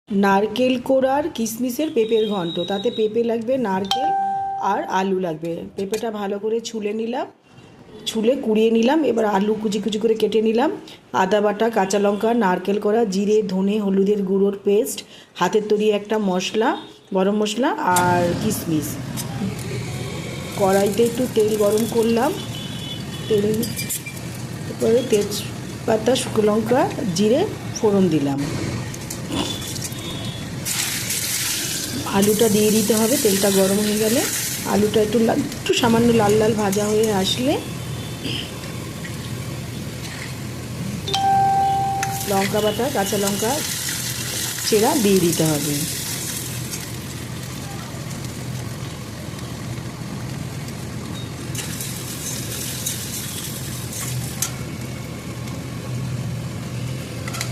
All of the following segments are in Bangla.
नारकेल कोड़ार किशमिशेर पेपर घंट ताते पेपे लागबे नारकेल और आलू लागबे। पेपेटा भालो करे छुले निलाम, छुले कुड़िए निलाम। एबार आलू कुचि कुचि करे केटे निलाम। आदा बाटा, काँचा लंका, नारकेल कोड़ा, जिरे, धने, हलुदेर गुঁড়োর पेस्ट, हाथेर तैरी एकटा मशला, गरम मशला और किशमिश। कड़ाईते एकटु तेल गरम करलाम, तेल तारपरे तेजपाता, शुकनो लंका, जिरे फोड़न दिलाम। आलूटा दिए दीते हबे। तेलटा गरम हो गेले आलूटा एकटु सामान्य लाल लाल भाजा हये आसले लंका बाटा, काँचा लंका चेरा दिए दीते हबे।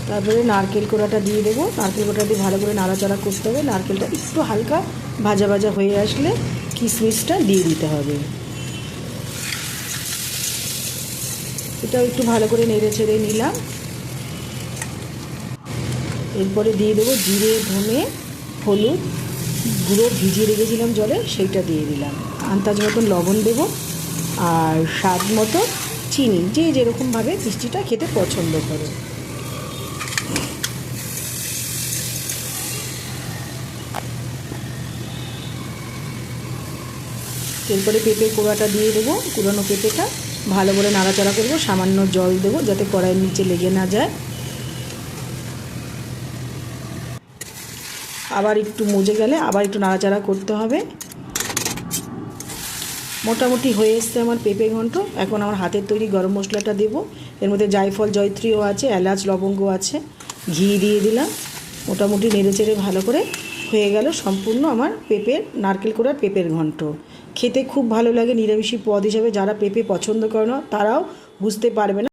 তারপরে নারকেল কোড়াটা দিয়ে দেবো। নারকেল কোড়াটা দিয়ে ভালো করে নাড়াচাড়া করতে হবে। নারকেলটা একটু হালকা ভাজা ভাজা হয়ে আসলে কিশমিশটা দিয়ে দিতে হবে। এটাও একটু ভালো করে নেড়ে ছেড়ে নিলাম। এরপরে দিয়ে দেবো জিরে, ধনে, হলুদ গুঁড়ো ভিজিয়ে রেখেছিলাম জলে, সেইটা দিয়ে দিলাম। আন্দাজ মতন লবণ দেবো আর স্বাদ মতো চিনি, যে যেরকমভাবে মিষ্টিটা খেতে পছন্দ করে। এরপরে পেঁপে কোড়াটা দিয়ে দেবো। কুড়ানো পেঁপেটা ভালো করে নাড়াচাড়া করবো। সামান্য জল দেবো যাতে কড়াইয়ের নিচে লেগে না যায়। আবার একটু মজে গেলে আবার একটু নাড়াচাড়া করতে হবে। মোটামুটি হয়ে এসছে আমার পেঁপে ঘন্ট। এখন আমার হাতের তৈরি গরম মশলাটা দেবো। এর মধ্যে জায়ফল, জয়ত্রীও আছে, এলাচ, লবঙ্গ আছে। ঘি দিয়ে দিলাম। মোটামুটি নেড়ে চেড়ে ভালো করে হয়ে গেল সম্পূর্ণ আমার পেঁপের নারকেল কোড়ার পেঁপের ঘন্ট। খেতে খুব ভালো লাগে। নিরামিষি পদ হিসাবে যারা পেঁপে পছন্দ করে না তারাও বুঝতে পারবে না।